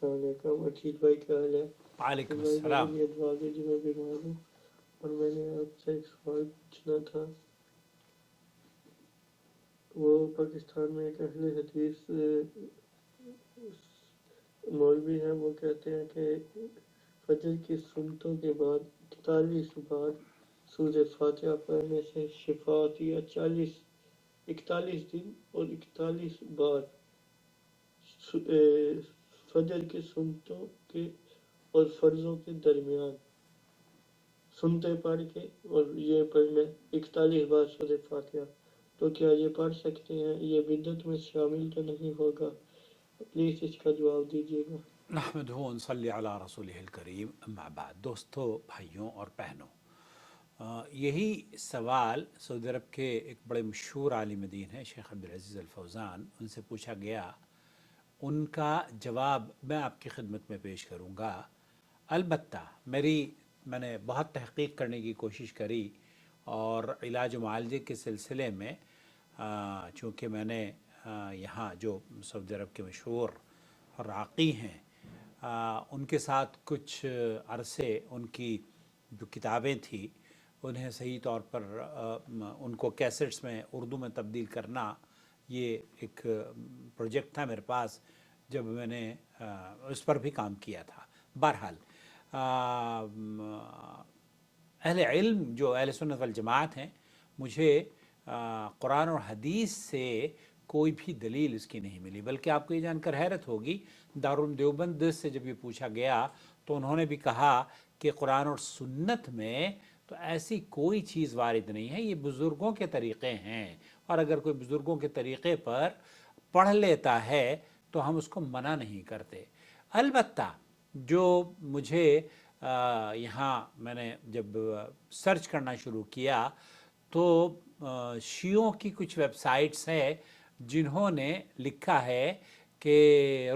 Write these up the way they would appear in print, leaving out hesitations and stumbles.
السلام علیکم عقید بھائی، کیا حال ہے؟ وعلیکم بھائی میرے السلام۔ لیے دعا کیجیے، میں بیمار ہوں اور میں نے آپ سے ایک سوال پوچھنا تھا۔ وہ پاکستان میں ایک اہل حدیث مولوی ہیں، وہ کہتے ہیں کہ فجر کی سنتوں کے بعد 41 بار سورہ فاتحہ پڑھنے سے شفا ہوتی ہے۔ 41 دن اور 41 بار فجر کی سنتوں کے اور فرضوں کے درمیان سنتے پڑھ کے اور یہ پڑھ لیں 41 بار سورہ فاتحہ، تو کیا یہ پڑھ سکتے ہیں؟ یہ بدعت میں شامل تو نہیں ہوگا؟ پلیز اس کا جواب دیجیے گا۔ نحمدہ و نصلی علی رسولہ الکریم، اما بعد۔ دوستو، بھائیوں اور بہنوں، یہی سوال سعودی عرب کے ایک بڑے مشہور عالم دین ہیں شیخ عبدالعزیز الفوزان، ان سے پوچھا گیا۔ ان کا جواب میں آپ کی خدمت میں پیش کروں گا۔ البتہ میں نے بہت تحقیق کرنے کی کوشش کری اور علاج و معالجے کے سلسلے میں چونکہ میں نے یہاں جو سعودی عرب کے مشہور راقی ہیں ان کے ساتھ کچھ عرصے ان کی جو کتابیں تھیں انہیں صحیح طور پر ان کو کیسٹس میں اردو میں تبدیل کرنا، یہ ایک پروجیکٹ تھا میرے پاس، جب میں نے اس پر بھی کام کیا تھا۔ بہرحال اہل علم جو اہل سنت والجماعت ہیں، مجھے قرآن اور حدیث سے کوئی بھی دلیل اس کی نہیں ملی، بلکہ آپ کو یہ جان کر حیرت ہوگی دارالعلوم دیوبند سے جب یہ پوچھا گیا تو انہوں نے بھی کہا کہ قرآن اور سنت میں تو ایسی کوئی چیز وارد نہیں ہے، یہ بزرگوں کے طریقے ہیں، اور اگر کوئی بزرگوں کے طریقے پر پڑھ لیتا ہے تو ہم اس کو منع نہیں کرتے۔ البتہ جو مجھے یہاں میں نے جب سرچ کرنا شروع کیا تو شیعوں کی کچھ ویب سائٹس ہیں جنہوں نے لکھا ہے کہ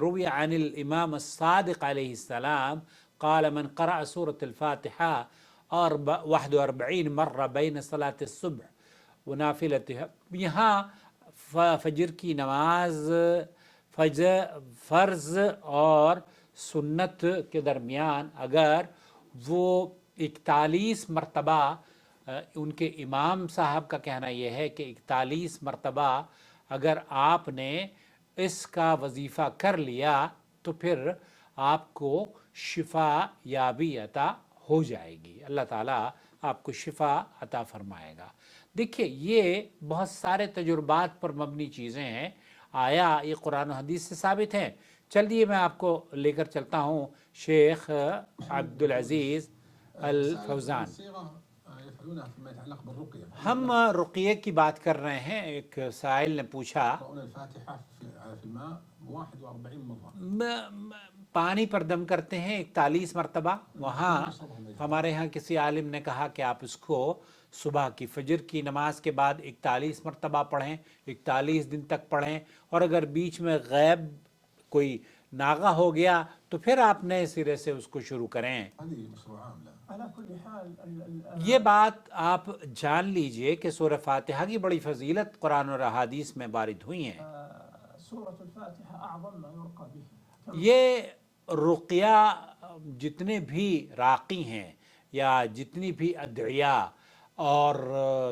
روی عن الامام الصادق علیہ السلام قال من قرأ سورة الفاتحة 41 مرة بین صلاة الصبح ونافلتها، یہاں فجر کی نماز فرض اور سنت کے درمیان اگر وہ 41 مرتبہ، ان کے امام صاحب کا کہنا یہ ہے کہ 41 مرتبہ اگر آپ نے اس کا وظیفہ کر لیا تو پھر آپ کو شفا یابی عطا ہو جائے گی، اللہ تعالیٰ آپ کو شفا عطا فرمائے گا۔ دیکھیے، یہ بہت سارے تجربات پر مبنی چیزیں ہیں، آیا یہ قرآن و حدیث سے ثابت ہیں؟ چلیے میں آپ کو لے کر چلتا ہوں شیخ عبدالعزیز الفوزان۔ ہم رقیہ کی بات کر رہے ہیں۔ ایک سائل نے پوچھا پانی پر دم کرتے ہیں 41 مرتبہ، وہاں ہمارے ہاں کسی عالم نے کہا کہ آپ اس کو صبح کی فجر کی نماز کے بعد 41 مرتبہ پڑھیں، 41 دن تک پڑھیں، اور اگر بیچ میں غیب کوئی ناغہ ہو گیا تو پھر آپ نئے سرے سے اس کو شروع کریں۔ یہ بات آپ جان لیجئے کہ سورہ فاتحہ کی بڑی فضیلت قرآن اور احادیث میں وارد ہوئی ہیں۔ یہ رقیہ جتنے بھی راقی ہیں یا جتنی بھی ادعیاء اور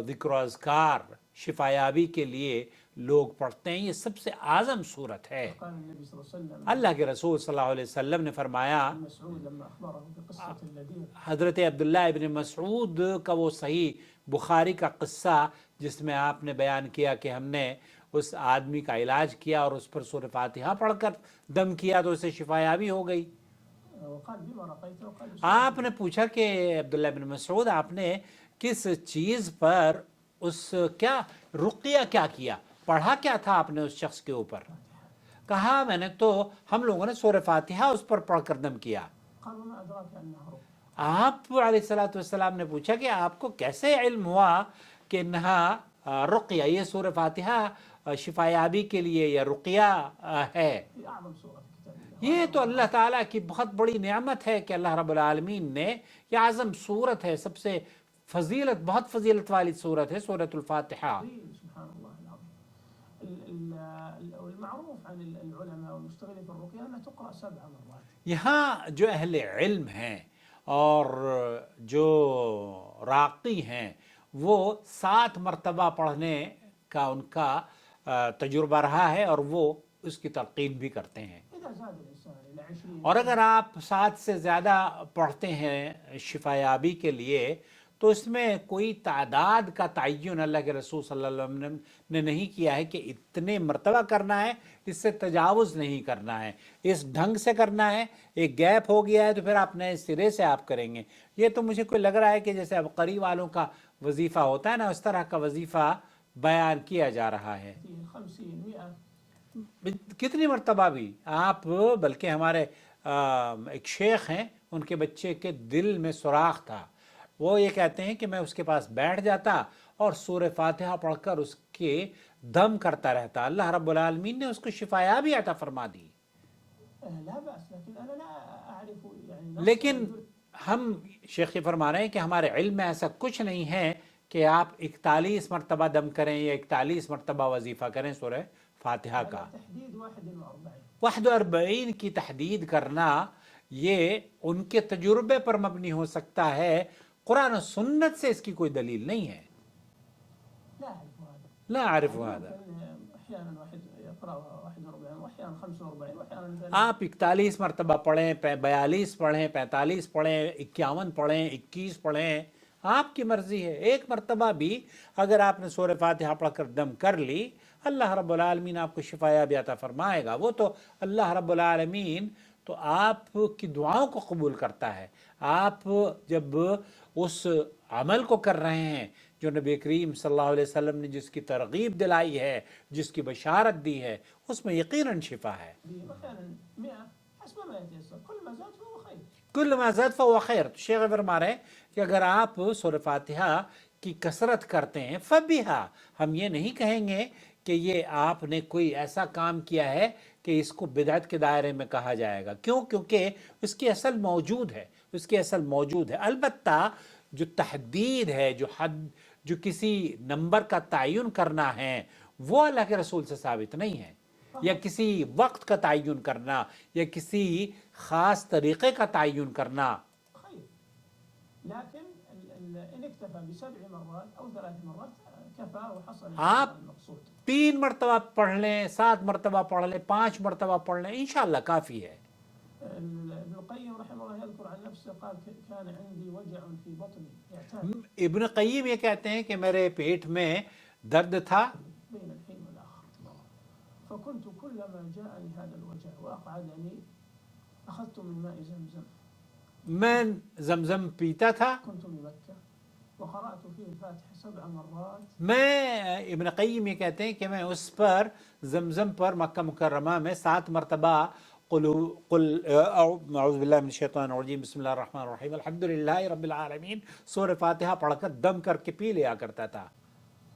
ذکر و اذکار شفایابی کے لیے لوگ پڑھتے ہیں، یہ سب سے اعظم صورت ہے۔ اللہ کے رسول صلی اللہ علیہ وسلم نے فرمایا، حضرت عبداللہ ابن مسعود کا وہ صحیح بخاری کا قصہ جس میں آپ نے بیان کیا کہ ہم نے اس آدمی کا علاج کیا اور اس پر سورہ فاتحہ پڑھ کر دم کیا تو اسے شفایابی ہو گئی۔ آپ نے پوچھا کہ عبداللہ بن مسعود آپ نے کس چیز پر کیا رقیہ کیا کیا، پڑھا کیا تھا آپ نے اس شخص کے اوپر؟ کہا میں نے تو ہم لوگوں نے سورہ فاتحہ اس پر پڑھ کر دم کیا۔ آپ علیہ السلام نے پوچھا کہ آپ کو کیسے علم ہوا کہ انہا رقیہ، یہ سورہ فاتحہ شفایابی کے لیے یا رقیہ ہے؟ یہ تو اللہ تعالیٰ کی بہت بڑی نعمت ہے کہ اللہ رب العالمین نے، یہ اعظم صورت ہے، سب سے فضیلت، بہت فضیلت والی صورت ہے سورۃ الفاتحہ۔ المعروف عن العلماء والمشتغلين في الرقية أنها تقرأ 7 مرات. یہاں جو اہل علم ہیں اور جو راقی ہیں وہ 7 مرتبہ پڑھنے کا ان کا تجربہ رہا ہے اور وہ اس کی تلقین بھی کرتے ہیں. إذا زاد الإنسان إلى 20 اور اگر آپ 7 سے زیادہ پڑھتے ہیں شفا یابی کے لیے تو اس میں کوئی تعداد کا تعین اللہ کے رسول صلی اللہ علیہ وسلم نے نہیں کیا ہے کہ اتنے مرتبہ کرنا ہے, اس سے تجاوز نہیں کرنا ہے, اس ڈھنگ سے کرنا ہے. ایک گیپ ہو گیا ہے تو پھر آپ نئے سرے سے آپ کریں گے. یہ تو مجھے کوئی لگ رہا ہے کہ جیسے اب قری والوں کا وظیفہ ہوتا ہے نا, اس طرح کا وظیفہ بیان کیا جا رہا ہے. 50 100 کتنی مرتبہ بھی آپ, بلکہ ہمارے ایک شیخ ہیں, ان کے بچے کے دل میں سوراخ تھا. وہ یہ کہتے ہیں کہ میں اس کے پاس بیٹھ جاتا اور سورہ فاتحہ پڑھ کر اس کے دم کرتا رہتا. اللہ رب العالمین نے اس کو شفا یابی عطا فرما دی. لا بأس، لكن أنا لا أعرف يعني نص لیکن يدل. ہم شیخ یہ فرما رہے ہیں کہ ہمارے علم میں ایسا کچھ نہیں ہے کہ آپ 41 مرتبہ دم کریں یا 41 مرتبہ وظیفہ کریں سورہ فاتحہ کا. على تحديد 41. 41 کی تحدید کرنا یہ ان کے تجربے پر مبنی ہو سکتا ہے, قرآن و سنت سے اس کی کوئی دلیل نہیں ہے. لا أعرف هذا. لا اعرف هذا. ممكن أحيانا واحد يقرأ 41 وأحيانا 45 وأحيانا 30. آپ 41 مرتبہ پڑھیں, 42 پڑھیں, 45 پڑھیں, 51 پڑھیں, 21 پڑھیں, آپ کی مرضی ہے. ایک مرتبہ بھی اگر آپ نے سورہ فاتحہ پڑھ کر دم کر لی, اللہ رب العالمین آپ کو شفا یابی عطا فرمائے گا. وہ تو اللہ رب العالمین تو آپ کی دعاؤں کو قبول کرتا ہے. آپ جب اس عمل کو کر رہے ہیں جو نبی کریم صلی اللہ علیہ وسلم نے جس کی ترغیب دلائی ہے, جس کی بشارت دی ہے, اس میں یقیناً شفا ہے. وأحيانا 100 حسب ما يتيسر، كل ما زاد فهو خير. کل ما زاد فهو خیر. تو شیخ فرما رہے ہیں کہ اگر آپ سورہ فاتحہ کی کثرت کرتے ہیں فبیہا, ہم یہ نہیں کہیں گے کہ یہ آپ نے کوئی ایسا کام کیا ہے کہ اس کو بدعت کے دائرے میں کہا جائے گا. کیوں؟ کیونکہ اس کی اصل موجود ہے, اس کی اصل موجود ہے. البتہ جو تحدید ہے, جو حد, جو کسی نمبر کا تعین کرنا ہے, وہ اللہ کے رسول سے ثابت نہیں ہے. یا کسی وقت کا تعین کرنا یا کسی خاص طریقے کا تعین کرنا. خير، لكن إن اكتفى ب7 مرات أو 3 مرات كفى وحصل آپ المقصود. 3 مرتبہ پڑھ لیں, 7 مرتبہ پڑھ لیں, 5 مرتبہ پڑھ لیں, انشاءاللہ کافی ہے. ابن القيم رحمه الله يذكر عن نفسه قال كان عندي وجع في بطني يعتاد ابن قیم یہ کہتے ہیں کہ میرے پیٹ میں درد تھا, بين الحين والآخر، فكنت كلما جاءني هذا الوجع وأقعدني أخذت من ماء زمزم. میں زمزم پیتا تھا. كنت بمكة وقرأت فيه الفاتحة 7 مرات. میں ابن قیم یہ کہتے ہیں کہ میں اس پر زمزم پر مکہ مکرمہ میں 7 مرتبہ قل اعوذ باللہ من الشیطان الرجیم بسم اللہ الرحمن الرحیم الحمدللہ رب العالمین سورہ فاتحہ پڑھ کر دم کر کے پی لیا کرتا تھا.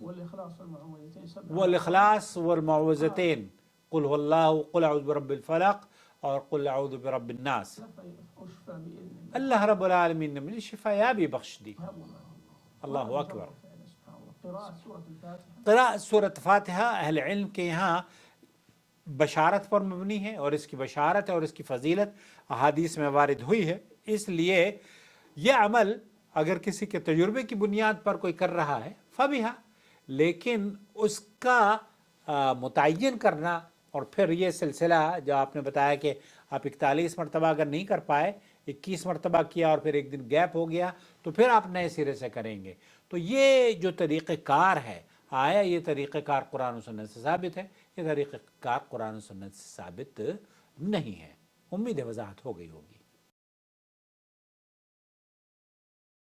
والإخلاص والمعوذتين 7 والاخلاص والمعوذتین قل هو اللہ قل اعوذ برب الفلق اور قل اعوذ برب الناس. أشفى بإذن الله. اللہ رب العالمین نے مجھے شفا یابی بخش دی. اللہ اکبر. قراءة سورة الفاتحة قراءت سورۃ فاتحہ اہل علم کے یہاں بشارت پر مبنی ہے, اور اس کی بشارت اور اس کی فضیلت احادیث میں وارد ہوئی ہے. اس لیے یہ عمل اگر کسی کے تجربے کی بنیاد پر کوئی کر رہا ہے فبیہا, لیکن اس کا متعین کرنا اور پھر یہ سلسلہ جو آپ نے بتایا کہ آپ 41 مرتبہ اگر نہیں کر پائے, 21 مرتبہ کیا اور پھر ایک دن گیپ ہو گیا تو پھر آپ نئے سرے سے کریں گے, تو یہ جو طریقہ کار ہے, آیا یہ طریقہ کار قرآن و سنت سے ثابت ہے؟ یہ طریقہ کار قرآن و سنت سے ثابت نہیں ہے. امید ہے وضاحت ہو گئی ہوگی.